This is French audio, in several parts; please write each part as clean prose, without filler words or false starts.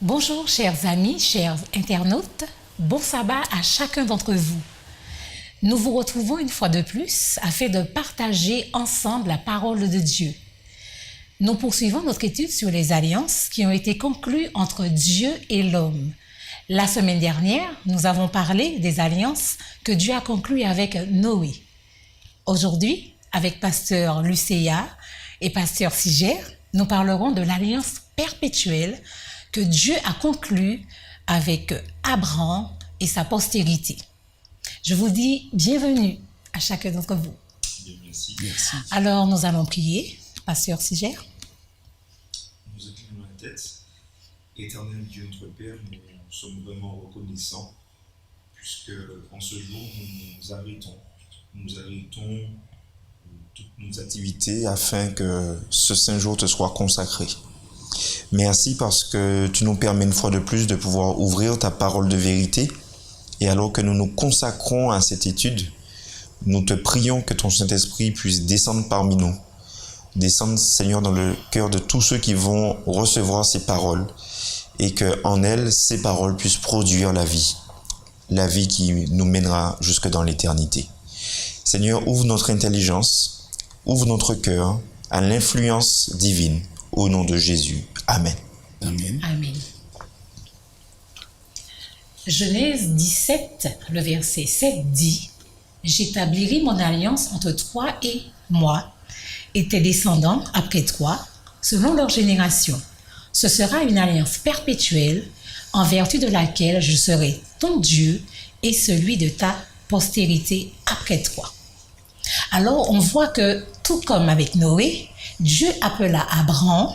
Bonjour chers amis, chers internautes, bon sabbat à chacun d'entre vous. Nous vous retrouvons une fois de plus afin de partager ensemble la parole de Dieu. Nous poursuivons notre étude sur les alliances qui ont été conclues entre Dieu et l'homme. La semaine dernière, nous avons parlé des alliances que Dieu a conclues avec Noé. Aujourd'hui, avec pasteur Lucéa et pasteur Siger, nous parlerons de l'alliance perpétuelle que Dieu a conclue avec Abraham et sa postérité. Je vous dis bienvenue à chacun d'entre vous. Bien, merci. Alors, nous allons prier. Pasteur Siger. Nous inclinons la tête. Éternel Dieu, notre Père, nous sommes vraiment reconnaissants puisque en ce jour, nous arrêtons toutes nos activités afin que ce saint jour te soit consacré. Merci parce que tu nous permets une fois de plus de pouvoir ouvrir ta parole de vérité. Et alors que nous nous consacrons à cette étude, nous te prions que ton Saint-Esprit puisse descendre parmi nous. Descendre, Seigneur, dans le cœur de tous ceux qui vont recevoir ces paroles. Et que en elles, ces paroles puissent produire la vie qui nous mènera jusque dans l'éternité. Seigneur, ouvre notre intelligence, ouvre notre cœur à l'influence divine. Au nom de Jésus. Amen. Amen. Amen. Genèse 17, le verset 7 dit « J'établirai mon alliance entre toi et moi, et tes descendants après toi, selon leur génération. Ce sera une alliance perpétuelle, en vertu de laquelle je serai ton Dieu et celui de ta postérité après toi. » Alors, on voit que, tout comme avec Noé, Dieu appela Abraham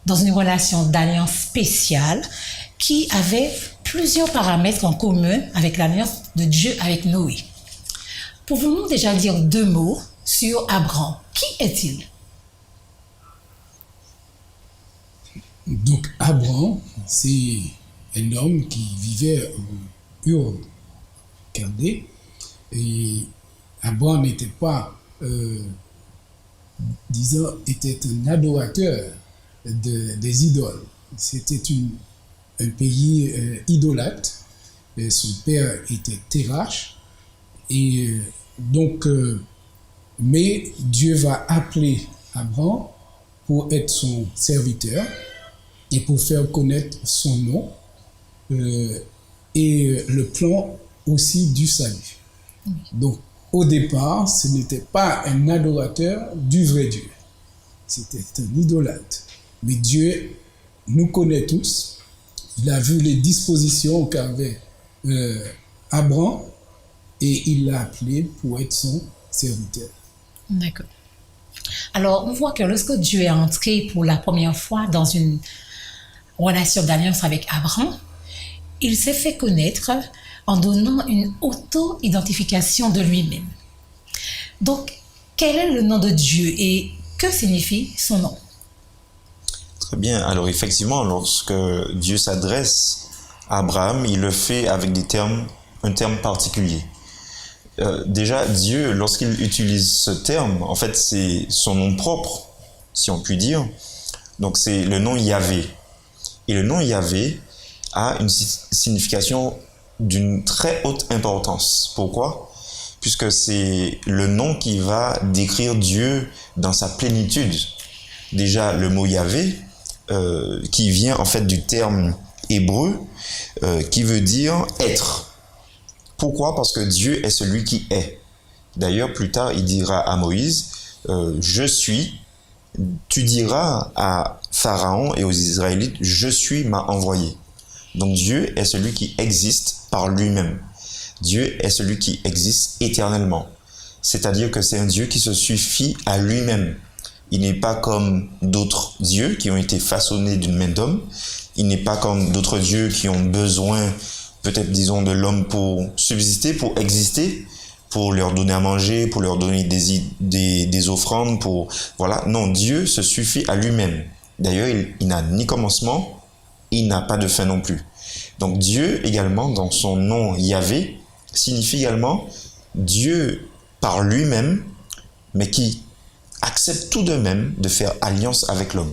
dans une relation d'alliance spéciale qui avait plusieurs paramètres en commun avec l'alliance de Dieu avec Noé. Pouvons-nous déjà dire deux mots sur Abraham? Qui est-il? Donc, Abraham, c'est un homme qui vivait en Ur-Chaldée. Et Abraham n'était pas, était un adorateur des idoles. C'était un pays idolâtre. Et son père était Terach. Et donc, mais Dieu va appeler Abraham pour être son serviteur et pour faire connaître son nom et le plan aussi du salut. Donc, au départ, ce n'était pas un adorateur du vrai Dieu. C'était un idolâtre. Mais Dieu nous connaît tous. Il a vu les dispositions qu'avait Abraham et il l'a appelé pour être son serviteur. D'accord. Alors, on voit que lorsque Dieu est entré pour la première fois dans une relation d'alliance avec Abraham, il s'est fait connaître en donnant une auto-identification de lui-même. Donc, quel est le nom de Dieu et que signifie son nom? Très bien. Alors effectivement, lorsque Dieu s'adresse à Abraham, il le fait avec un terme particulier. Déjà, Dieu, lorsqu'il utilise ce terme, en fait, c'est son nom propre, si on peut dire. Donc, c'est le nom Yahvé. Et le nom Yahvé a une signification d'une très haute importance. Pourquoi? Puisque c'est le nom qui va décrire Dieu dans sa plénitude. Déjà, le mot Yahvé, qui vient en fait du terme hébreu, qui veut dire être. Pourquoi? Parce que Dieu est celui qui est. D'ailleurs, plus tard, il dira à Moïse, je suis. Tu diras à Pharaon et aux Israélites, je suis m'a envoyé. Donc Dieu est celui qui existe par lui-même. Dieu est celui qui existe éternellement. C'est-à-dire que c'est un Dieu qui se suffit à lui-même. Il n'est pas comme d'autres dieux qui ont été façonnés d'une main d'homme. Il n'est pas comme d'autres dieux qui ont besoin, peut-être disons, de l'homme pour subsister, pour exister, pour leur donner à manger, pour leur donner des offrandes, pour voilà. Non, Dieu se suffit à lui-même. D'ailleurs, il n'a ni commencement, il n'a pas de fin non plus. Donc Dieu également, dans son nom Yahvé, signifie également Dieu par lui-même, mais qui accepte tout de même de faire alliance avec l'homme.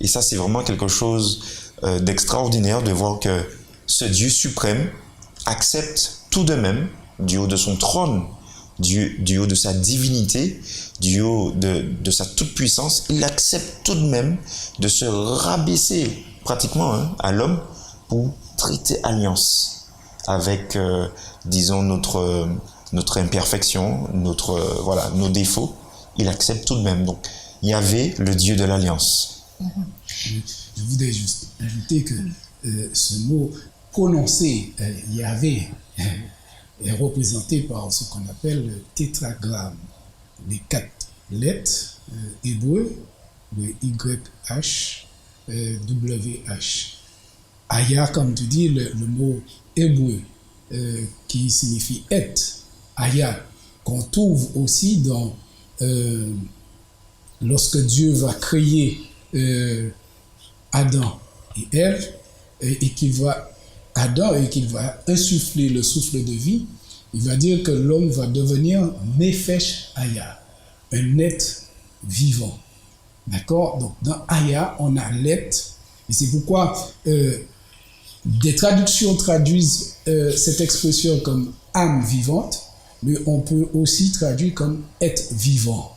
Et ça, c'est vraiment quelque chose d'extraordinaire de voir que ce Dieu suprême accepte tout de même, du haut de son trône, du haut de sa divinité, du haut de sa toute-puissance, il accepte tout de même de se rabaisser pratiquement à l'homme pour traiter alliance avec, disons, notre imperfection, nos défauts. Il accepte tout de même. Donc, Yahvé, le Dieu de l'alliance. Je voudrais juste ajouter que ce mot prononcé, Yahvé, est représenté par ce qu'on appelle le tétragramme. Les 4 lettres hébreux, le YH, WH. Aya, comme tu dis, le mot hébreu qui signifie être. Aya, qu'on trouve aussi dans lorsque Dieu va créer Adam et Ève et qu'il va insuffler le souffle de vie, il va dire que l'homme va devenir Nefesh Aya, un être vivant. D'accord? Donc dans Aya, on a l'être, et c'est pourquoi des traductions traduisent cette expression comme âme vivante, mais on peut aussi traduire comme être vivant.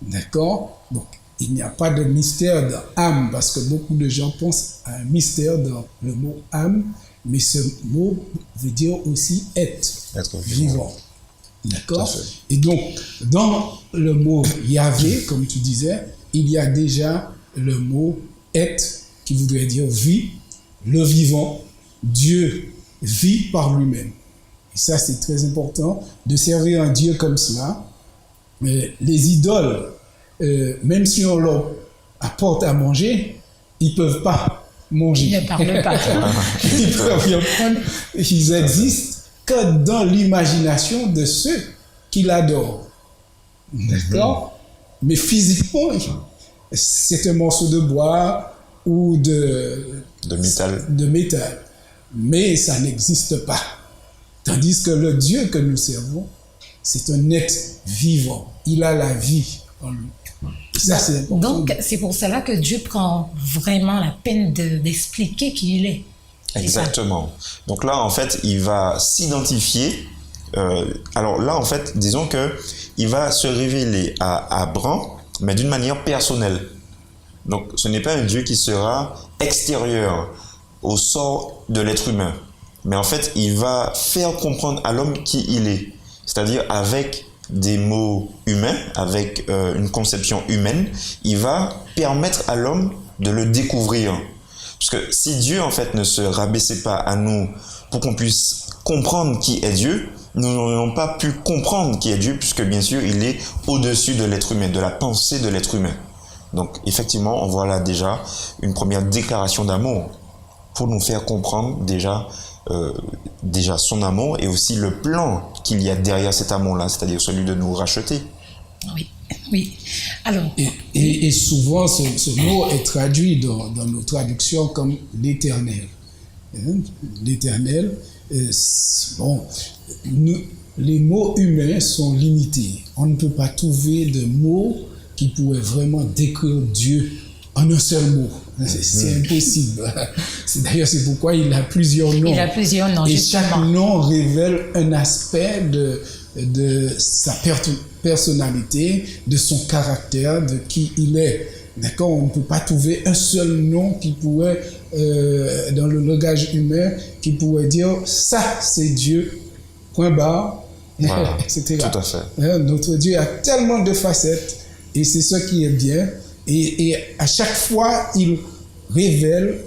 D'accord? Donc, il n'y a pas de mystère dans âme, parce que beaucoup de gens pensent à un mystère dans le mot âme, mais ce mot veut dire aussi être vivant. D'accord? Et donc, dans le mot Yahvé, comme tu disais, il y a déjà le mot être, qui voudrait dire vie, le vivant. Dieu vit par lui-même. Et ça, c'est très important de servir un Dieu comme cela. Mais les idoles, même si on leur apporte à manger, ils ne peuvent pas manger. Ils ne parlent pas. Ils peuvent rien prendre. Ils existent que dans l'imagination de ceux qui l'adorent. D'accord? Mais physiquement, c'est un morceau de bois ou de métal. Mais ça n'existe pas. Tandis que le Dieu que nous servons, c'est un être vivant. Il a la vie en lui. Ça, c'est important. Donc, c'est pour cela que Dieu prend vraiment la peine d'expliquer qui il est. Exactement. Donc là, en fait, il va s'identifier. Alors là, en fait, disons que il va se révéler à Abraham, mais d'une manière personnelle. Donc, ce n'est pas un Dieu qui sera extérieur au sort de l'être humain. Mais en fait, il va faire comprendre à l'homme qui il est. C'est-à-dire avec des mots humains, avec une conception humaine, il va permettre à l'homme de le découvrir. Parce que si Dieu, en fait, ne se rabaissait pas à nous pour qu'on puisse comprendre qui est Dieu, nous n'aurions pas pu comprendre qui est Dieu, puisque bien sûr, il est au-dessus de l'être humain, de la pensée de l'être humain. Donc, effectivement, on voit là déjà une première déclaration d'amour pour nous faire comprendre déjà son amour et aussi le plan qu'il y a derrière cet amour-là, c'est-à-dire celui de nous racheter. Oui. Alors, et souvent, ce mot est traduit dans nos traductions comme l'éternel. L'éternel, les mots humains sont limités. On ne peut pas trouver de mots qui pourraient vraiment décrire Dieu en un seul mot. C'est impossible. D'ailleurs, c'est pourquoi il a plusieurs noms. Il a plusieurs noms, et justement. chaque nom révèle un aspect de sa personnalité, de son caractère, de qui il est. D'accord? On ne peut pas trouver un seul nom qui pourrait, dans le langage humain, qui pourrait dire ça, c'est Dieu, point barre, voilà, etc. Tout à fait. Notre Dieu a tellement de facettes et c'est ce qui est bien. Et à chaque fois, il révèle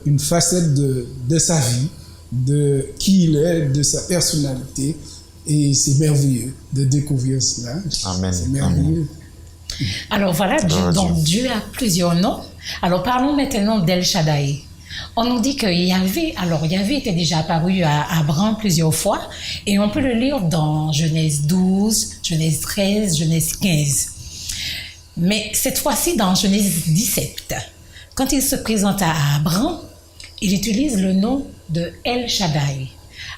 une facette de sa vie, de qui il est, de sa personnalité. Et c'est merveilleux de découvrir cela. Amen. C'est merveilleux. Amen. Alors voilà, Dieu a plusieurs noms. Alors parlons maintenant d'El Shaddai. On nous dit que Yahvé était déjà apparu à Abraham plusieurs fois et on peut le lire dans Genèse 12, Genèse 13, Genèse 15. Mais cette fois-ci dans Genèse 17, quand il se présente à Abraham, il utilise le nom de El Shaddai.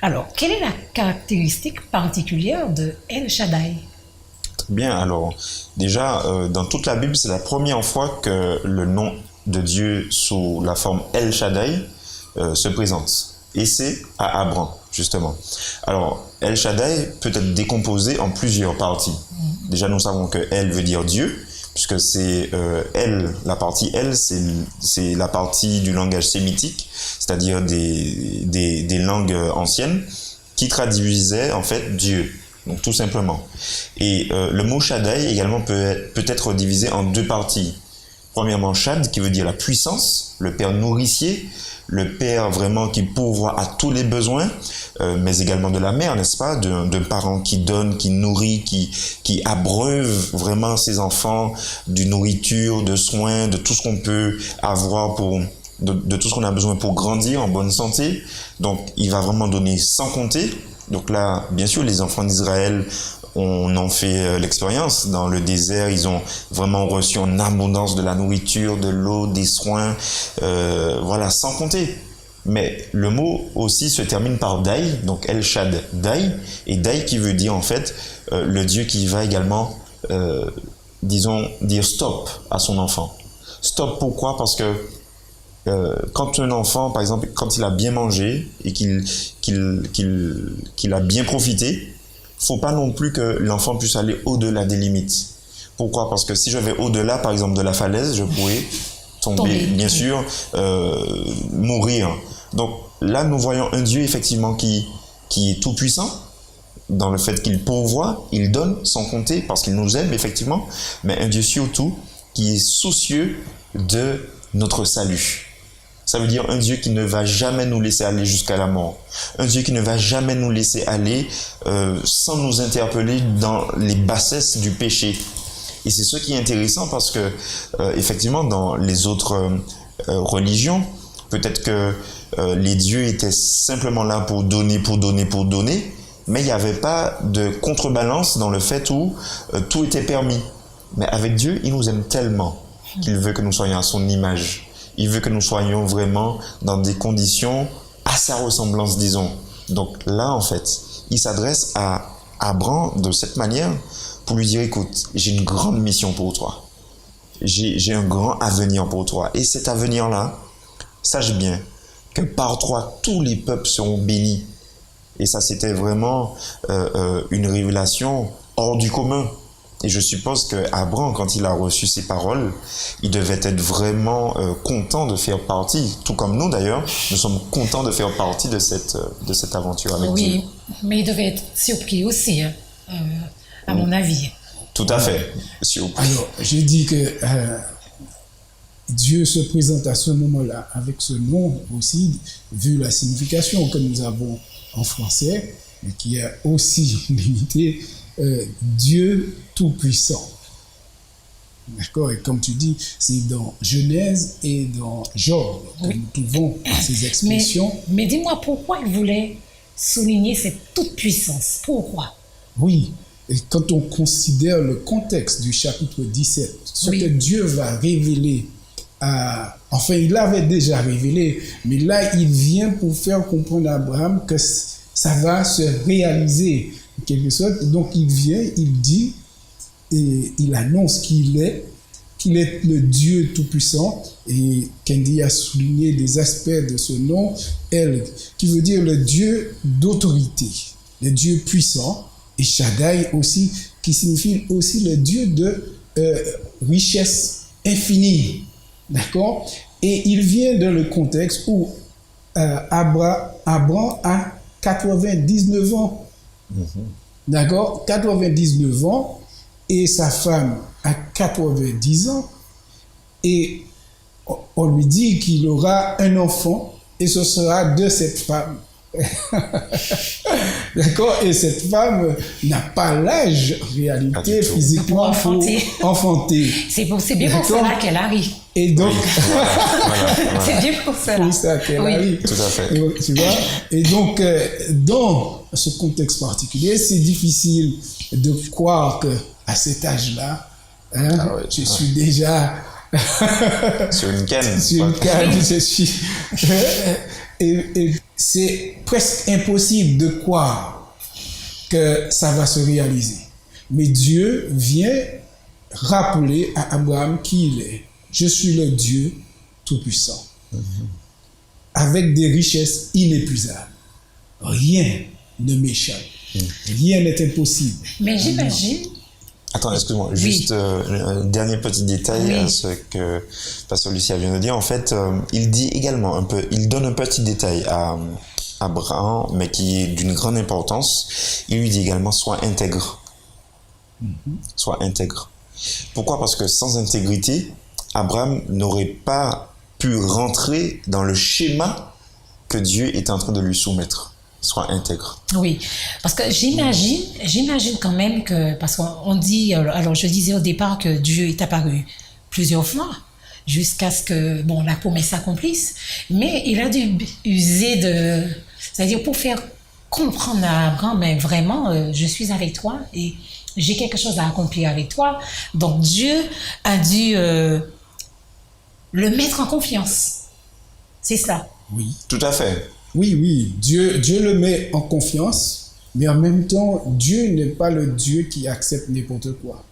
Alors, quelle est la caractéristique particulière de El Shaddai? Bien, alors déjà, dans toute la Bible, c'est la première fois que le nom de Dieu sous la forme El Shaddai se présente. Et c'est à Abraham, justement. Alors, El Shaddai peut être décomposé en plusieurs parties. Déjà, nous savons que El veut dire Dieu, puisque c'est El, la partie El, c'est la partie du langage sémitique, c'est-à-dire des langues anciennes, qui traduisait en fait Dieu, donc tout simplement. Et le mot Shaddai également peut être divisé en deux parties. Premièrement, Shad, qui veut dire la puissance, le Père nourricier, le Père vraiment qui pourvoit à tous les besoins, mais également de la mère, n'est-ce pas, d'un parent qui donne, qui nourrit, qui abreuve vraiment ses enfants de nourriture, de soins, de tout ce qu'on peut avoir de tout ce qu'on a besoin pour grandir en bonne santé. Donc, il va vraiment donner sans compter. Donc là, bien sûr, les enfants d'Israël, on en fait l'expérience. Dans le désert, ils ont vraiment reçu en abondance de la nourriture, de l'eau, des soins, voilà, sans compter. Mais le mot aussi se termine par Dai, donc El Shaddai, et Dai qui veut dire en fait le Dieu qui va également, disons, dire stop à son enfant. Stop, pourquoi? Parce que quand un enfant, par exemple, quand il a bien mangé et qu'il a bien profité, faut pas non plus que l'enfant puisse aller au-delà des limites. Pourquoi? Parce que si je vais au-delà, par exemple, de la falaise, je pourrais tomber, bien sûr, mourir. Donc là, nous voyons un Dieu, effectivement, qui est tout-puissant, dans le fait qu'il pourvoit, il donne sans compter, parce qu'il nous aime, effectivement, mais un Dieu surtout qui est soucieux de notre salut. Ça veut dire un Dieu qui ne va jamais nous laisser aller jusqu'à la mort. Un Dieu qui ne va jamais nous laisser aller sans nous interpeller dans les bassesses du péché. Et c'est ce qui est intéressant parce que, effectivement, dans les autres religions, peut-être que les dieux étaient simplement là pour donner, mais il n'y avait pas de contrebalance dans le fait où tout était permis. Mais avec Dieu, il nous aime tellement qu'il veut que nous soyons à son image. Il veut que nous soyons vraiment dans des conditions à sa ressemblance, disons. Donc là, en fait, il s'adresse à Abraham de cette manière pour lui dire, écoute, j'ai une grande mission pour toi. J'ai un grand avenir pour toi. Et cet avenir-là, sache bien que par toi, tous les peuples seront bénis. Et ça, c'était vraiment une révélation hors du commun. Et je suppose qu'Abraham, quand il a reçu ces paroles, il devait être vraiment content de faire partie, tout comme nous d'ailleurs, nous sommes contents de faire partie de cette aventure avec Dieu. Oui, mais il devait être surpris aussi, à mon avis. Tout à fait, surpris. Alors, j'ai dit que Dieu se présente à ce moment-là avec ce nom aussi, vu la signification que nous avons en français, mais qui est aussi limitée. Dieu tout-puissant. D'accord? Et comme tu dis, c'est dans Genèse et dans Job que nous trouvons ces expressions. Mais dis-moi, pourquoi il voulait souligner cette toute-puissance? Pourquoi? Oui, et quand on considère le contexte du chapitre 17, ce que Dieu va révéler enfin, il l'avait déjà révélé, mais là, il vient pour faire comprendre à Abraham que ça va se réaliser. Quelque sorte. Donc il vient, il dit, et il annonce qu'il est le Dieu tout-puissant, et Kendi a souligné des aspects de ce nom, El, qui veut dire le Dieu d'autorité, le Dieu puissant, et Shaddai aussi, qui signifie aussi le Dieu de richesse infinie, d'accord? Et il vient dans le contexte où Abraham a 99 ans. D'accord, 99 ans, et sa femme a 90 ans, et on lui dit qu'il aura un enfant, et ce sera de cette femme. D'accord, et cette femme n'a pas l'âge, réalité, physiquement, pour enfanter. C'est bien pour cela qu'elle arrive. Et donc, voilà. C'est bien pour cela. Pour ça qu'elle arrive. Tout à fait. Tu vois? Et donc, dans ce contexte particulier, c'est difficile de croire qu'à cet âge-là, je suis déjà sur une canne. Sur une canne, je suis. Et c'est presque impossible de croire que ça va se réaliser. Mais Dieu vient rappeler à Abraham qui il est. Je suis le Dieu tout-puissant, avec des richesses inépuisables. Rien ne m'échappe. Rien n'est impossible. Mais j'imagine. Attends, excuse-moi, Oui. juste un dernier petit détail Oui. à ce que Pasteur Lucia vient de dire. En fait, il dit également un peu, il donne un petit détail à Abraham, mais qui est d'une grande importance. Il lui dit également, sois intègre. Sois intègre. Pourquoi? Parce que sans intégrité, Abraham n'aurait pas pu rentrer dans le schéma que Dieu est en train de lui soumettre. Sois intègre. Oui, parce que j'imagine quand même que, parce qu'on dit, alors je disais au départ que Dieu est apparu plusieurs fois jusqu'à ce que, bon, la promesse s'accomplisse, mais il a dû user c'est-à-dire pour faire comprendre à Abraham, mais vraiment, je suis avec toi et j'ai quelque chose à accomplir avec toi. Donc Dieu a dû le mettre en confiance. C'est cela. Oui. Tout à fait. Oui, Dieu le met en confiance, mais en même temps, Dieu n'est pas le Dieu qui accepte n'importe quoi.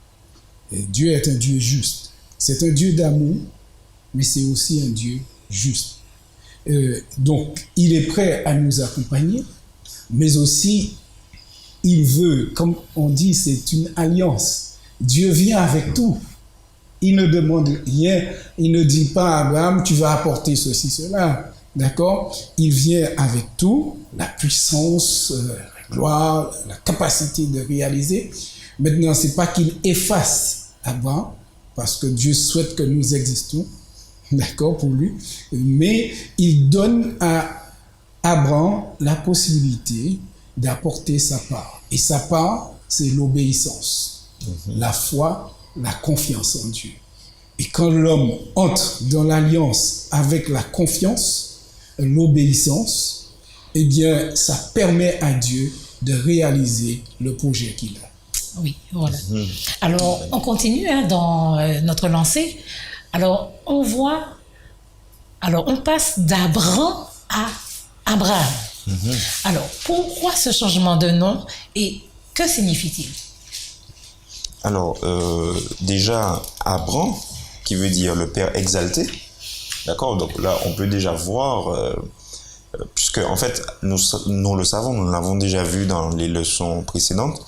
Et Dieu est un Dieu juste. C'est un Dieu d'amour, mais c'est aussi un Dieu juste. Donc, il est prêt à nous accompagner, mais aussi, il veut, comme on dit, c'est une alliance. Dieu vient avec tout. Il ne demande rien, il ne dit pas à Abraham, tu vas apporter ceci, cela. D'accord? Il vient avec tout, la puissance, la gloire, la capacité de réaliser. Maintenant, c'est pas qu'il efface Abraham, parce que Dieu souhaite que nous existons, d'accord, pour lui, mais il donne à Abraham la possibilité d'apporter sa part. Et sa part, c'est l'obéissance, la foi, la confiance en Dieu. Et quand l'homme entre dans l'alliance avec la confiance, l'obéissance, eh bien, ça permet à Dieu de réaliser le projet qu'il a. Oui, voilà. Alors, on continue dans notre lancée. Alors, on passe d'Abraham à Abraham. Alors, pourquoi ce changement de nom et que signifie-t-il? Alors, déjà, Abraham, qui veut dire le Père exalté, d'accord? Donc là, on peut déjà voir, puisque en fait, nous le savons, nous l'avons déjà vu dans les leçons précédentes,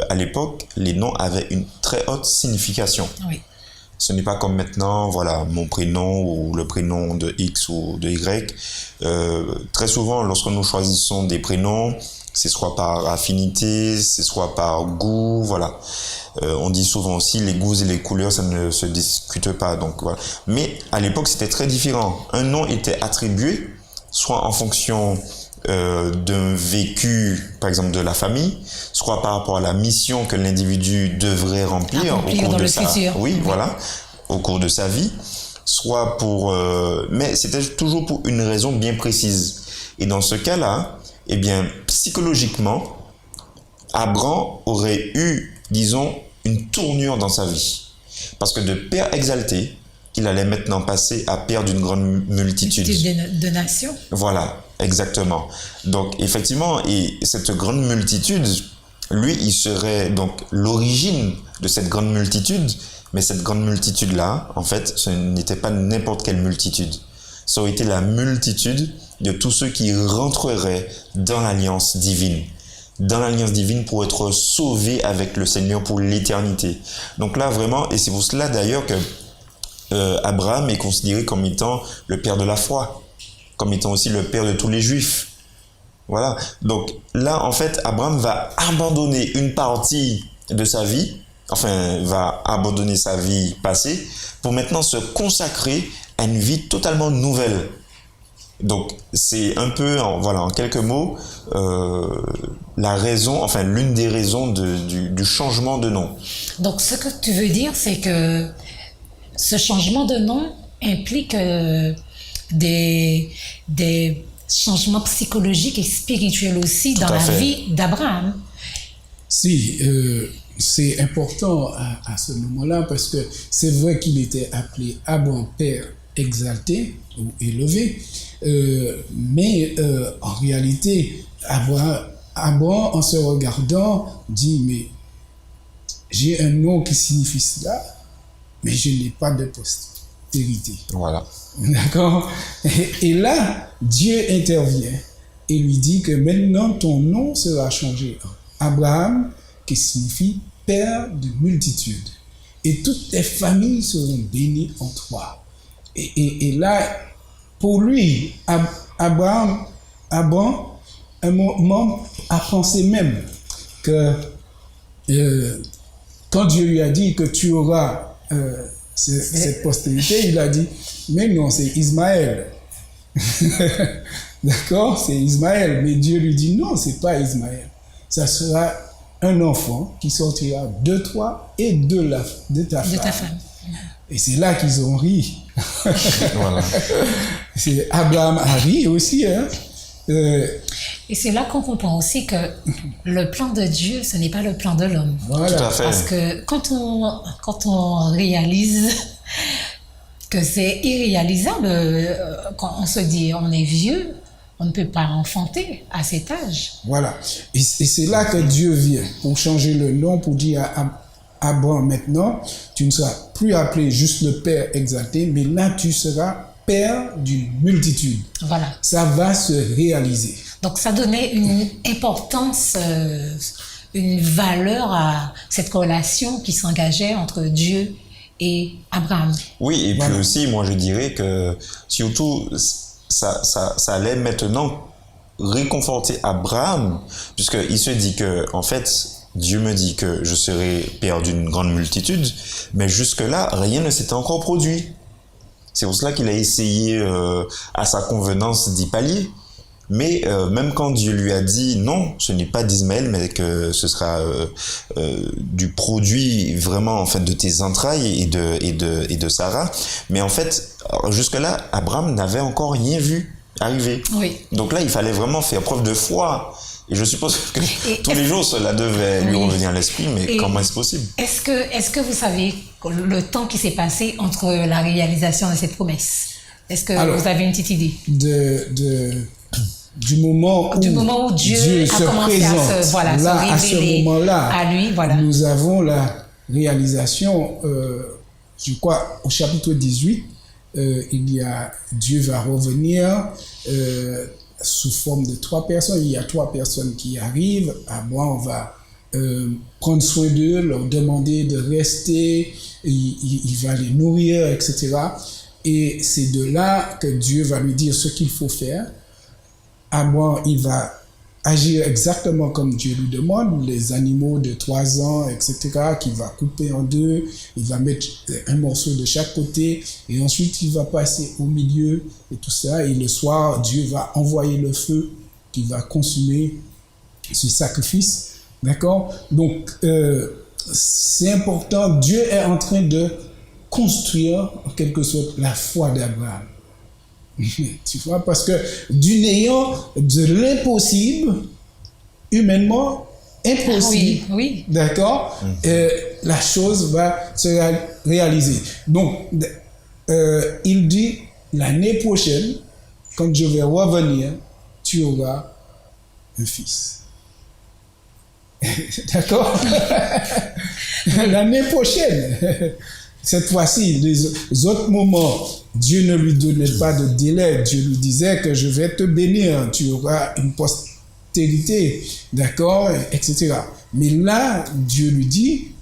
à l'époque, les noms avaient une très haute signification. Oui. Ce n'est pas comme maintenant, voilà, mon prénom ou le prénom de X ou de Y. Très souvent, lorsque nous choisissons des prénoms, c'est soit par affinité, c'est soit par goût, voilà. On dit souvent aussi les goûts et les couleurs, ça ne se discute pas, donc voilà. Mais à l'époque, c'était très différent. Un nom était attribué, soit en fonction d'un vécu, par exemple de la famille, soit par rapport à la mission que l'individu devrait remplir au cours de sa vie. Oui, voilà, au cours de sa vie, soit pour, mais c'était toujours pour une raison bien précise. Et dans ce cas-là, eh bien, psychologiquement, Abraham aurait eu, disons, une tournure dans sa vie. Parce que de père exalté, il allait maintenant passer à père d'une grande multitude. De nations. Voilà, exactement. Donc, effectivement, et cette grande multitude, lui, il serait donc l'origine de cette grande multitude, mais cette grande multitude-là, en fait, ce n'était pas n'importe quelle multitude. Ça aurait été la multitude de tous ceux qui rentreraient dans l'alliance divine. Dans l'alliance divine pour être sauvés avec le Seigneur pour l'éternité. Donc là, vraiment, et c'est pour cela d'ailleurs que Abraham est considéré comme étant le père de la foi, comme étant aussi le père de tous les Juifs. Voilà. Donc là, en fait, Abraham va abandonner une partie de sa vie, enfin, va abandonner sa vie passée pour maintenant se consacrer à une vie totalement nouvelle. Donc, c'est un peu, voilà, en quelques mots, la raison, enfin, l'une des raisons du changement de nom. Donc, ce que tu veux dire, c'est que ce changement de nom implique des changements psychologiques et spirituels aussi dans la vie d'Abraham. Si, c'est important à ce moment-là parce que c'est vrai qu'il était appelé Abraham, père exalté ou élevé, mais en réalité, Abraham, en se regardant, dit, mais j'ai un nom qui signifie cela, mais je n'ai pas de poste. postérité. Voilà. D'accord? Et là, Dieu intervient et lui dit que maintenant ton nom sera changé en Abraham, qui signifie père de multitudes. Et toutes tes familles seront bénies en toi. Et là, pour lui, Abraham, un moment, a pensé même que quand Dieu lui a dit que tu auras cette postérité, il a dit, mais non, c'est Ismaël. D'accord, c'est Ismaël. Mais Dieu lui dit, non, c'est pas Ismaël. Ça sera un enfant qui sortira de toi et de ta femme. Et c'est là qu'ils ont ri. Voilà. C'est Abraham a ri aussi, hein. Et c'est là qu'on comprend aussi que le plan de Dieu, ce n'est pas le plan de l'homme. Voilà. Tout à fait. Parce que quand on réalise que c'est irréalisable, quand on se dit on est vieux, on ne peut pas enfanter à cet âge. Voilà. Et c'est là que Dieu vient pour changer le nom, pour dire à Abraham maintenant, tu ne seras plus appelé juste le père exalté, mais là tu seras père d'une multitude. Voilà. Ça va se réaliser. Donc ça donnait une importance, une valeur à cette relation qui s'engageait entre Dieu et Abraham. Oui, et Voilà. puis aussi, moi je dirais que surtout, ça allait maintenant réconforter Abraham, puisqu'il se dit que, en fait, Dieu me dit que je serai père d'une grande multitude, mais jusque-là, rien ne s'était encore produit. C'est pour cela qu'il a essayé à sa convenance d'y pallier. Mais même quand Dieu lui a dit non, ce n'est pas d'Ismaël, mais que ce sera du produit vraiment en fait de tes entrailles et de Sarah. Mais en fait, jusque-là, Abraham n'avait encore rien vu arriver. Oui. Donc là, il fallait vraiment faire preuve de foi. Et je suppose que tous les jours, cela devait lui revenir à l'esprit, mais comment est-ce possible? Est-ce que vous savez le temps qui s'est passé entre la réalisation de cette promesse? Est-ce que vous avez une petite idée? Du moment où Dieu a se commencé présente, à à ce moment-là, à lui, voilà. Nous avons la réalisation, je crois, au chapitre 18, Dieu va revenir sous forme de 3 personnes. Il y a 3 personnes qui arrivent. À moi, on va prendre soin d'eux, leur demander de rester. Il va les nourrir, etc. Et c'est de là que Dieu va lui dire ce qu'il faut faire. À moi, il va agir exactement comme Dieu lui demande, les animaux de 3 ans, etc., qu'il va couper en 2, il va mettre un morceau de chaque côté, et ensuite il va passer au milieu, et tout ça, et le soir, Dieu va envoyer le feu qui va consumer ce sacrifice, d'accord? Donc, c'est important, Dieu est en train de construire, en quelque sorte, la foi d'Abraham. Tu vois, parce que du néant, de l'impossible, humainement impossible, oui. d'accord, la chose va se réaliser. Donc, il dit, l'année prochaine, quand je vais revenir, tu auras un fils. D'accord? L'année prochaine. Cette fois-ci, les autres moments, Dieu ne lui donnait pas de délai. Dieu lui disait que je vais te bénir, tu auras une postérité, d'accord, etc. Mais là, Dieu lui dit,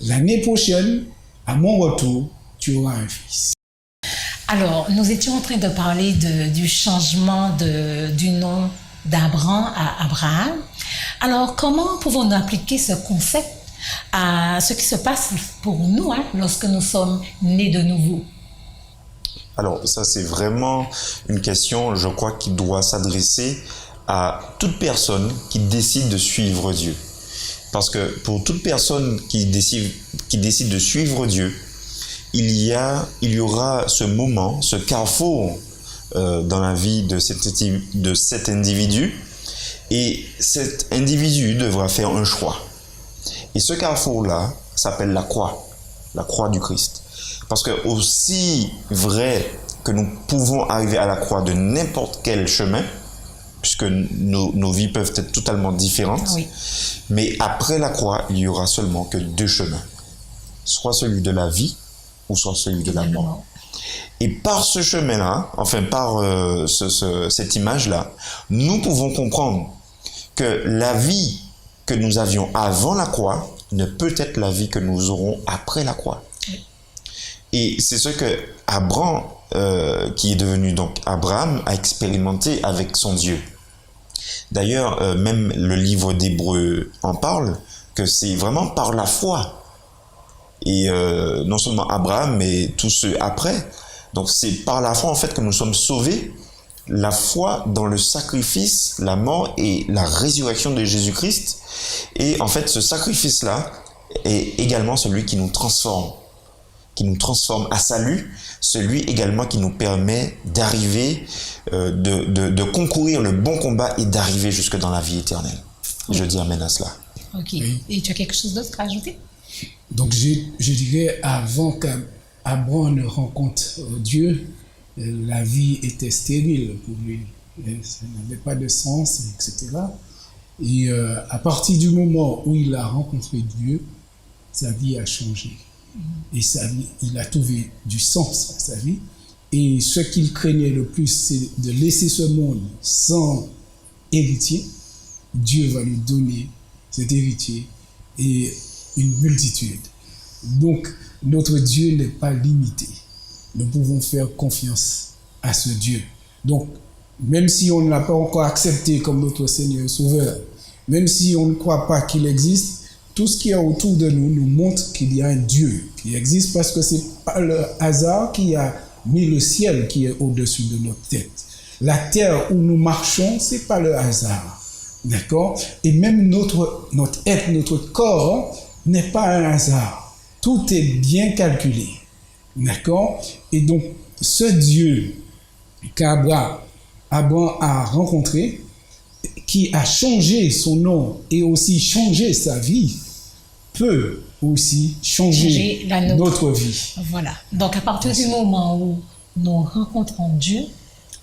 l'année prochaine, à mon retour, tu auras un fils. Alors, nous étions en train de parler du changement du nom d'Abraham à Abraham. Alors, comment pouvons-nous appliquer ce concept à ce qui se passe pour nous lorsque nous sommes nés de nouveau? Alors ça, c'est vraiment une question, je crois, qui doit s'adresser à toute personne qui décide de suivre Dieu. Parce que pour toute personne qui décide de suivre Dieu, il y aura ce moment, ce carrefour dans la vie de cet individu, et cet individu devra faire un choix. Et ce carrefour-là s'appelle la croix du Christ. Parce que aussi vrai que nous pouvons arriver à la croix de n'importe quel chemin, puisque nos vies peuvent être totalement différentes, oui. Mais après la croix, il n'y aura seulement que 2 chemins. Soit celui de la vie, ou soit celui de la mort. Et par ce chemin-là, enfin par cette image-là, nous pouvons comprendre que la vie que nous avions avant la croix ne peut être la vie que nous aurons après la croix. Et c'est ce que Abraham, qui est devenu donc Abraham, a expérimenté avec son Dieu. D'ailleurs, même le livre d'Hébreux en parle, que c'est vraiment par la foi. Et non seulement Abraham, mais tous ceux après. Donc c'est par la foi en fait que nous sommes sauvés. La foi dans le sacrifice, la mort et la résurrection de Jésus-Christ. Et en fait, ce sacrifice-là est également celui qui nous transforme à salut, celui également qui nous permet d'arriver, de concourir le bon combat et d'arriver jusque dans la vie éternelle. Je dis amen à cela. Ok. Oui. Et tu as quelque chose d'autre à ajouter? Donc je dirais, avant qu'Abraham ne rencontre Dieu, la vie était stérile pour lui. Ça n'avait pas de sens, etc. Et à partir du moment où il a rencontré Dieu, sa vie a changé. Et sa vie, il a trouvé du sens à sa vie. Et ce qu'il craignait le plus, c'est de laisser ce monde sans héritier. Dieu va lui donner cet héritier et une multitude. Donc, notre Dieu n'est pas limité. Nous pouvons faire confiance à ce Dieu. Donc, même si on ne l'a pas encore accepté comme notre Seigneur et Sauveur, même si on ne croit pas qu'il existe, tout ce qui est autour de nous nous montre qu'il y a un Dieu qui existe, parce que ce n'est pas le hasard qui a mis le ciel qui est au-dessus de notre tête. La terre où nous marchons, ce n'est pas le hasard. D'accord? Et même notre être, notre corps n'est pas un hasard. Tout est bien calculé. D'accord? Et donc, ce Dieu qu'Abraham a rencontré, qui a changé son nom et aussi changé sa vie, peut aussi changer notre vie. Voilà. Donc, à partir du moment où nous rencontrons Dieu,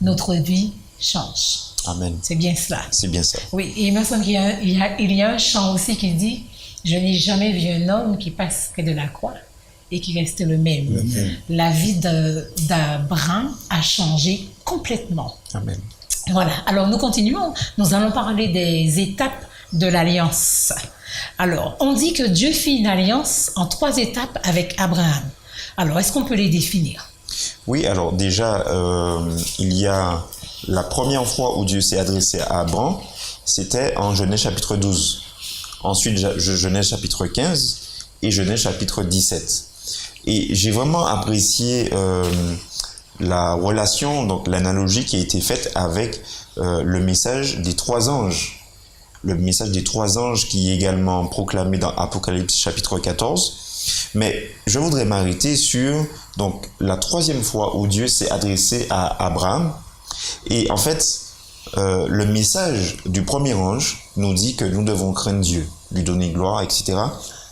notre vie change. Amen. C'est bien cela. C'est bien ça. Oui, et il me semble qu'il y a un chant aussi qui dit « Je n'ai jamais vu un homme qui passe près de la croix et qui reste le même. » La vie d'Abraham a changé complètement. Amen. Voilà. Alors, nous continuons. Nous allons parler des étapes de l'alliance. Alors, on dit que Dieu fit une alliance en 3 étapes avec Abraham. Alors, est-ce qu'on peut les définir? Oui, alors déjà, il y a la première fois où Dieu s'est adressé à Abraham, c'était en Genèse chapitre 12. Ensuite, Genèse chapitre 15 et Genèse chapitre 17. Et j'ai vraiment apprécié la relation, donc l'analogie qui a été faite avec le message des 3 anges. Le message des 3 anges qui est également proclamé dans Apocalypse chapitre 14. Mais je voudrais m'arrêter sur donc la 3e fois où Dieu s'est adressé à Abraham. Et en fait, le message du premier ange nous dit que nous devons craindre Dieu, lui donner gloire, etc.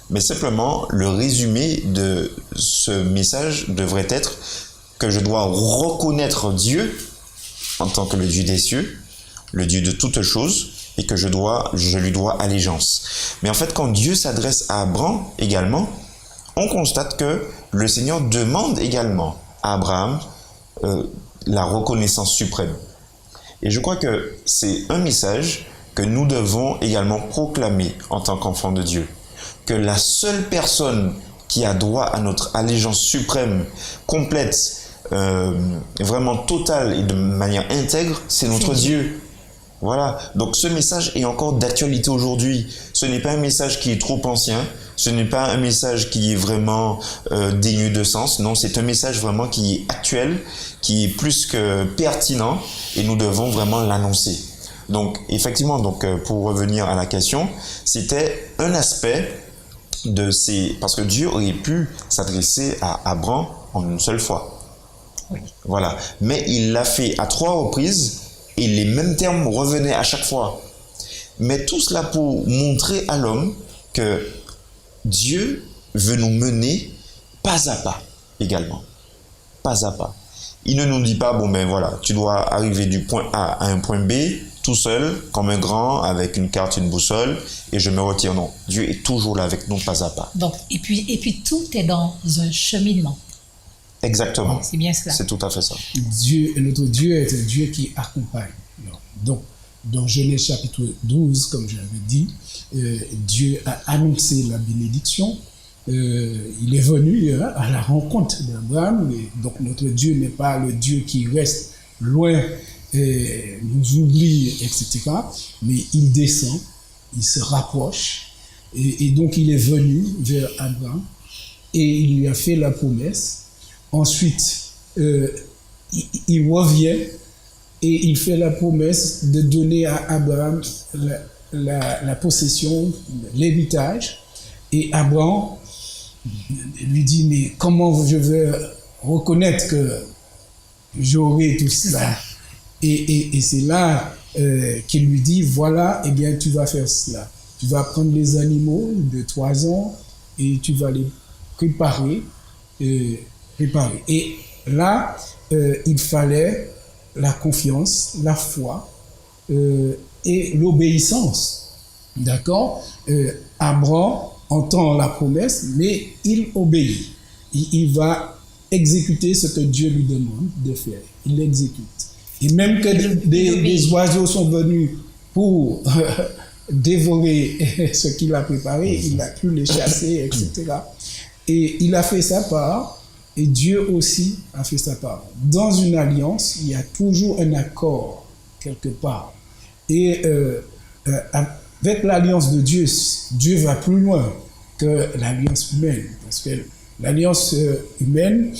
Mais simplement, le résumé de ce message devrait être que je dois reconnaître Dieu en tant que le Dieu des cieux, le Dieu de toutes choses, et que je lui dois allégeance. Mais en fait, quand Dieu s'adresse à Abraham également, on constate que le Seigneur demande également à Abraham la reconnaissance suprême. Et je crois que c'est un message que nous devons également proclamer en tant qu'enfants de Dieu. Que la seule personne qui a droit à notre allégeance suprême, complète, vraiment totale et de manière intègre, c'est notre Dieu. Voilà, donc ce message est encore d'actualité aujourd'hui. Ce n'est pas un message qui est trop ancien, ce n'est pas un message qui est vraiment dénué de sens. Non, c'est un message vraiment qui est actuel, qui est plus que pertinent, et nous devons vraiment l'annoncer. Donc effectivement, pour revenir à la question, c'était un aspect de ces... Parce que Dieu aurait pu s'adresser à Abraham en une seule fois. Oui. Voilà, mais il l'a fait à 3 reprises, et les mêmes termes revenaient à chaque fois. Mais tout cela pour montrer à l'homme que Dieu veut nous mener pas à pas également. Pas à pas. Il ne nous dit pas, bon ben voilà, tu dois arriver du point A à un point B, tout seul, comme un grand, avec une carte, une boussole, et je me retire. Non, Dieu est toujours là avec nous, pas à pas. Donc, et puis tout est dans un cheminement. Exactement. C'est bien cela. C'est tout à fait ça. Notre Dieu est un Dieu qui accompagne. Donc, dans Genèse chapitre 12, comme je l'avais dit, Dieu a annoncé la bénédiction. Il est venu à la rencontre d'Abraham. Donc, notre Dieu n'est pas le Dieu qui reste loin, nous oublie, etc. Mais il descend, il se rapproche. Et donc, il est venu vers Abraham et il lui a fait la promesse. Ensuite, il revient et il fait la promesse de donner à Abraham la possession, l'héritage. Et Abraham lui dit, mais comment je vais reconnaître que j'aurai tout cela? Et c'est là qu'il lui dit, voilà, eh bien, tu vas faire cela. Tu vas prendre les animaux de 3 ans et tu vas les préparer. Et là, il fallait la confiance, la foi et l'obéissance. D'accord? Abraham entend la promesse, mais il obéit. Il va exécuter ce que Dieu lui demande de faire. Il l'exécute. Et même que des oiseaux sont venus pour dévorer ce qu'il a préparé, il a pu les chasser, etc. Et il a fait sa part. Et Dieu aussi a fait sa part. Dans une alliance, il y a toujours un accord quelque part. Et avec l'alliance de Dieu, Dieu va plus loin que l'alliance humaine. Parce que l'alliance humaine,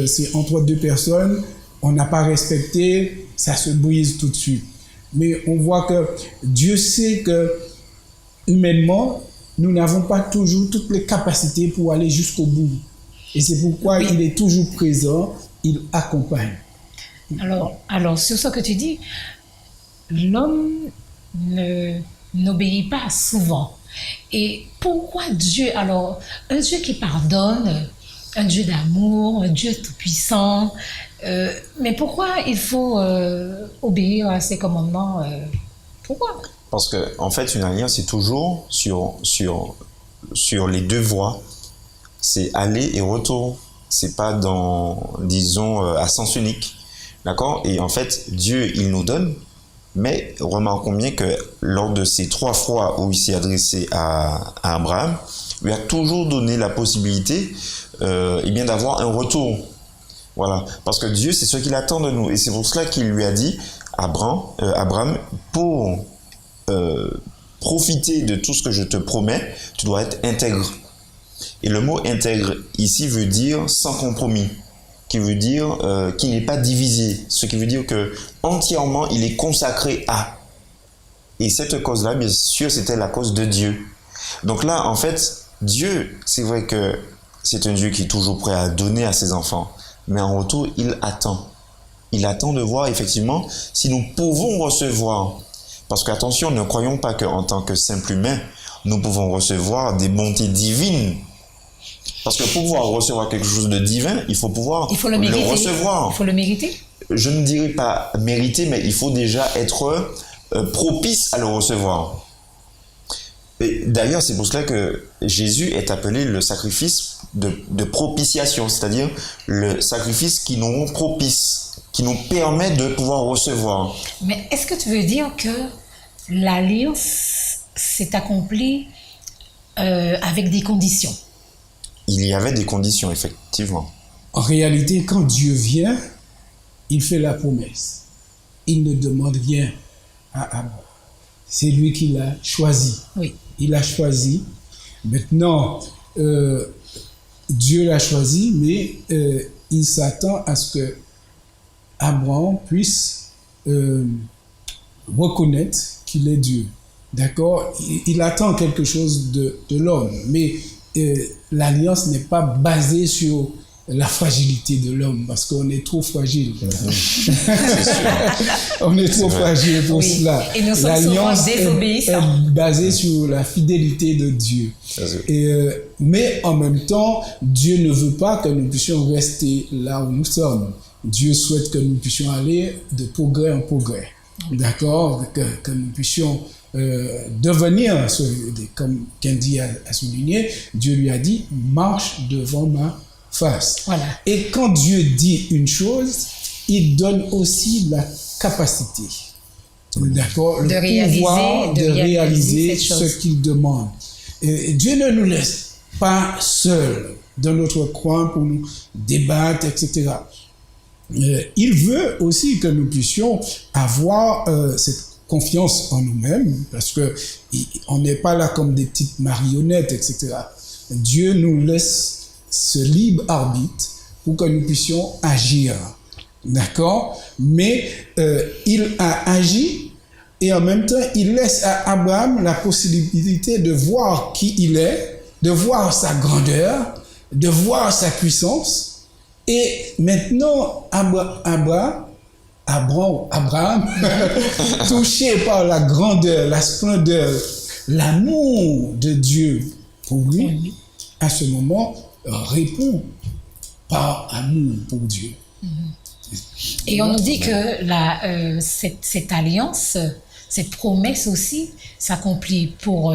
c'est entre 2 personnes, on n'a pas respecté, ça se brise tout de suite. Mais on voit que Dieu sait que humainement, nous n'avons pas toujours toutes les capacités pour aller jusqu'au bout. Et c'est pourquoi il est toujours présent, il accompagne. Alors, sur ce que tu dis, l'homme n'obéit pas souvent. Et pourquoi Dieu, alors, un Dieu qui pardonne, un Dieu d'amour, un Dieu tout-puissant, mais pourquoi il faut obéir à ses commandements? Pourquoi? Parce que, en fait, une alliance est toujours sur les 2 voies. C'est aller et retour. C'est pas disons, à sens unique. D'accord? Et en fait, Dieu, il nous donne, mais remarquons bien que lors de ces 3 fois où il s'est adressé à Abraham, il lui a toujours donné la possibilité bien d'avoir un retour. Voilà. Parce que Dieu, c'est ce qu'il attend de nous. Et c'est pour cela qu'il lui a dit, Abraham, pour profiter de tout ce que je te promets, tu dois être intègre. Et le mot intègre ici veut dire sans compromis, qui veut dire qu'il n'est pas divisé, ce qui veut dire que entièrement il est consacré à. Et cette cause-là, bien sûr, c'était la cause de Dieu. Donc là, en fait, Dieu, c'est vrai que c'est un Dieu qui est toujours prêt à donner à ses enfants, mais en retour, il attend. Il attend de voir effectivement si nous pouvons recevoir. Parce qu'attention, ne croyons pas qu'en tant que simple humain, nous pouvons recevoir des bontés divines. Parce que pour pouvoir recevoir quelque chose de divin, il faut pouvoir le recevoir. Il faut le mériter. Je ne dirais pas mériter, mais il faut déjà être propice à le recevoir. Et d'ailleurs, c'est pour cela que Jésus est appelé le sacrifice de propitiation, c'est-à-dire le sacrifice qui nous rend propice, qui nous permet de pouvoir recevoir. Mais est-ce que tu veux dire que l'alliance s'est accomplie avec des conditions? Il y avait des conditions, effectivement. En réalité, quand Dieu vient, il fait la promesse. Il ne demande rien à Abraham. C'est lui qui l'a choisi. Oui. Il a choisi. Maintenant, Dieu l'a choisi, mais il s'attend à ce que Abraham puisse reconnaître qu'il est Dieu. D'accord? Il attend quelque chose de l'homme, mais l'alliance n'est pas basée sur la fragilité de l'homme, parce qu'on est trop fragile. On est trop fragile pour cela. Et nous sommes souvent désobéissants. Est basée sur la fidélité de Dieu. Mais en même temps, Dieu ne veut pas que nous puissions rester là où nous sommes. Dieu souhaite que nous puissions aller de progrès en progrès. D'accord? Que nous puissions devenir, comme Candy a souligné, Dieu lui a dit, marche devant ma face. Voilà. Et quand Dieu dit une chose, il donne aussi la capacité, d'accord, le pouvoir de réaliser ce qu'il demande. Et Dieu ne nous laisse pas seuls dans notre coin pour nous débattre, etc. Il veut aussi que nous puissions avoir cette confiance en nous-mêmes, parce que on n'est pas là comme des petites marionnettes, etc. Dieu nous laisse ce libre arbitre pour que nous puissions agir, d'accord? Mais il a agi et en même temps, il laisse à Abraham la possibilité de voir qui il est, de voir sa grandeur, de voir sa puissance. Et maintenant, Abraham, touché par la grandeur, la splendeur, l'amour de Dieu pour lui, à ce moment, répond par amour pour Dieu. Et on nous dit que cette alliance, cette promesse aussi, s'accomplit pour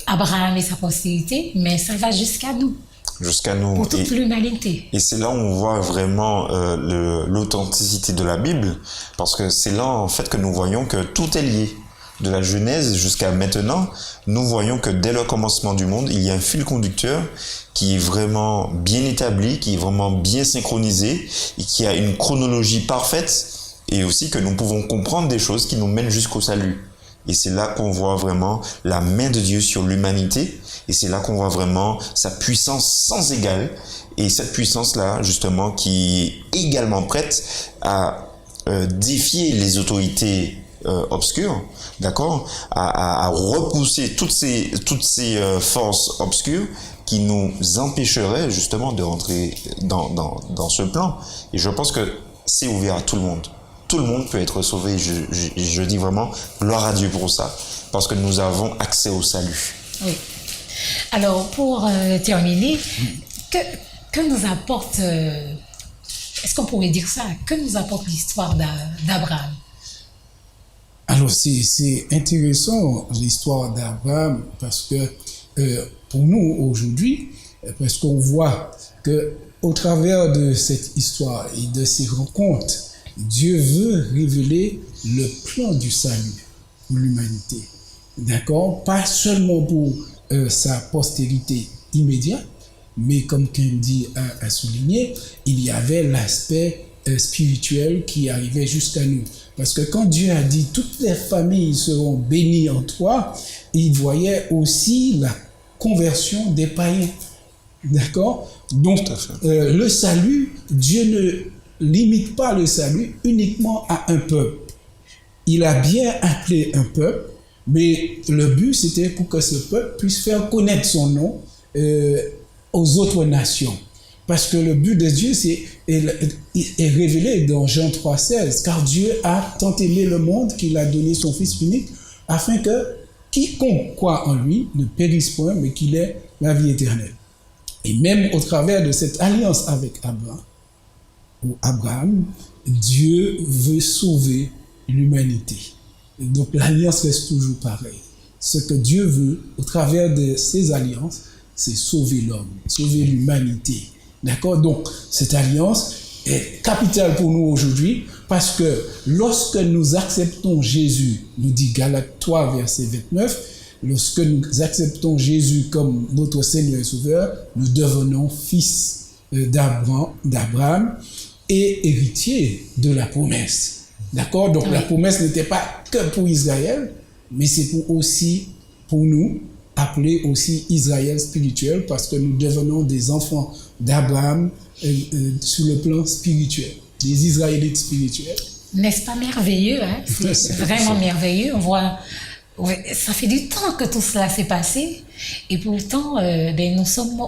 Abraham et sa postérité, mais ça va jusqu'à nous. Jusqu'à nous. Pour toute l'humanité. Et c'est là où on voit vraiment l'authenticité de la Bible, parce que c'est là en fait que nous voyons que tout est lié. De la Genèse jusqu'à maintenant, nous voyons que dès le commencement du monde, il y a un fil conducteur qui est vraiment bien établi, qui est vraiment bien synchronisé et qui a une chronologie parfaite, et aussi que nous pouvons comprendre des choses qui nous mènent jusqu'au salut. Et c'est là qu'on voit vraiment la main de Dieu sur l'humanité, et c'est là qu'on voit vraiment sa puissance sans égale, et cette puissance-là, justement, qui est également prête à défier les autorités obscures, d'accord, à repousser toutes ces forces obscures qui nous empêcheraient justement de rentrer dans ce plan. Et je pense que c'est ouvert à tout le monde. Tout le monde peut être sauvé. Je dis vraiment gloire à Dieu pour ça, parce que nous avons accès au salut. Oui. Alors, pour terminer, que nous apporte, est-ce qu'on pourrait dire ça, que nous apporte l'histoire d'Abraham? Alors, c'est intéressant l'histoire d'Abraham, parce que pour nous aujourd'hui, parce qu'on voit que au travers de cette histoire et de ces rencontres, Dieu veut révéler le plan du salut pour l'humanité, d'accord? Pas seulement pour sa postérité immédiate, mais comme Kendi a souligné, il y avait l'aspect spirituel qui arrivait jusqu'à nous. Parce que quand Dieu a dit « toutes les familles seront bénies en toi », il voyait aussi la conversion des païens. D'accord? Donc, le salut, Dieu ne limite pas le salut uniquement à un peuple. Il a bien appelé un peuple, mais le but, c'était pour que ce peuple puisse faire connaître son nom aux autres nations. Parce que le but de Dieu est révélé dans Jean 3,16, car Dieu a tant aimé le monde qu'il a donné son Fils unique, afin que quiconque croit en lui ne périsse point, mais qu'il ait la vie éternelle. Et même au travers de cette alliance avec Abraham, Dieu veut sauver l'humanité. Et donc l'alliance reste toujours pareille. Ce que Dieu veut, au travers de ces alliances, c'est sauver l'homme, sauver l'humanité. D'accord? Donc, cette alliance est capitale pour nous aujourd'hui, parce que lorsque nous acceptons Jésus, nous dit Galates 3, verset 29, lorsque nous acceptons Jésus comme notre Seigneur et Sauveur, nous devenons fils d'Abraham et héritiers de la promesse. D'accord? Donc, la promesse n'était pas que pour Israël, mais c'est aussi pour nous, appelé aussi Israël spirituel, parce que nous devenons des enfants d'Abraham sur le plan spirituel, des Israélites spirituels. N'est-ce pas merveilleux, hein? C'est vraiment merveilleux. On voit, ça fait du temps que tout cela s'est passé, et pourtant, nous sommes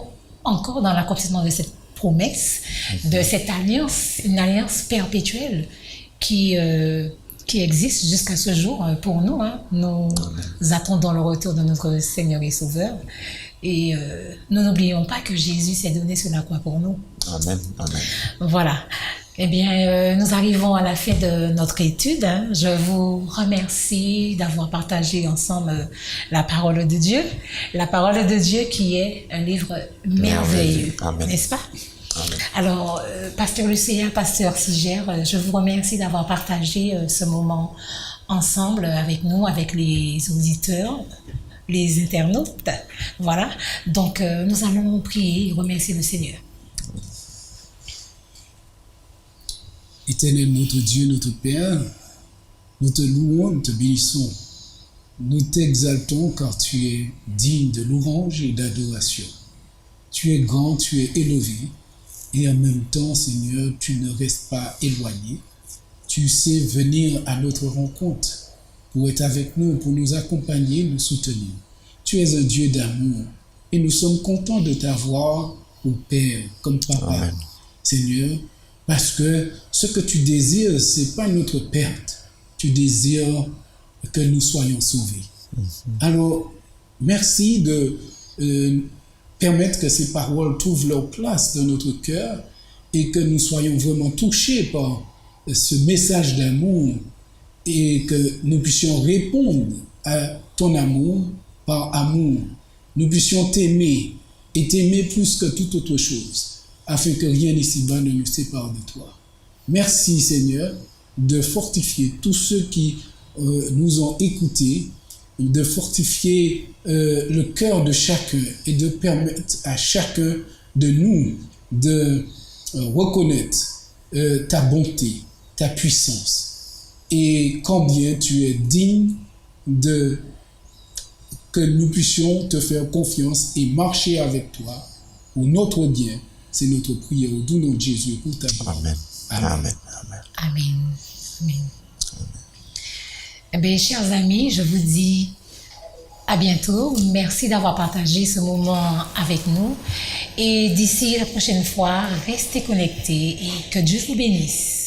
encore dans l'accomplissement de cette promesse, de cette alliance, une alliance perpétuelle qui existe jusqu'à ce jour pour nous. Hein. Nous attendons le retour de notre Seigneur et Sauveur. Et nous n'oublions pas que Jésus s'est donné sur la croix pour nous. Amen. Amen. Voilà. Eh bien, nous arrivons à la fin de notre étude. Je vous remercie d'avoir partagé ensemble la parole de Dieu. La parole de Dieu qui est un livre merveilleux, Amen. n'est-ce pas? Amen. Alors, Pasteur Lucéa, Pasteur Sigère, je vous remercie d'avoir partagé ce moment ensemble avec nous, avec les auditeurs, les internautes. Voilà. Donc, nous allons prier et remercier le Seigneur. Éternel notre Dieu, notre Père, nous te louons, nous te bénissons. Nous t'exaltons car tu es digne de louange et d'adoration. Tu es grand, tu es élevé et en même temps, Seigneur, tu ne restes pas éloigné. Tu sais venir à notre rencontre pour être avec nous, pour nous accompagner, nous soutenir. Tu es un Dieu d'amour et nous sommes contents de t'avoir au Père, comme Papa. Amen. Seigneur, parce que ce que tu désires, ce n'est pas notre perte. Tu désires que nous soyons sauvés. Alors, merci de permettre que ces paroles trouvent leur place dans notre cœur et que nous soyons vraiment touchés par ce message d'amour et que nous puissions répondre à ton amour par amour. Nous puissions t'aimer et t'aimer plus que toute autre chose, afin que rien ici-bas ne nous sépare de toi. Merci Seigneur de fortifier tous ceux qui nous ont écoutés, de fortifier le cœur de chacun et de permettre à chacun de nous de reconnaître ta bonté, ta puissance et combien tu es digne de que nous puissions te faire confiance et marcher avec toi pour notre bien. C'est notre prière au doux nom de Jésus pour ta gloire. Amen. Amen. Amen. Amen. Amen. Amen. Eh bien, chers amis, je vous dis à bientôt. Merci d'avoir partagé ce moment avec nous. Et d'ici la prochaine fois, restez connectés et que Dieu vous bénisse.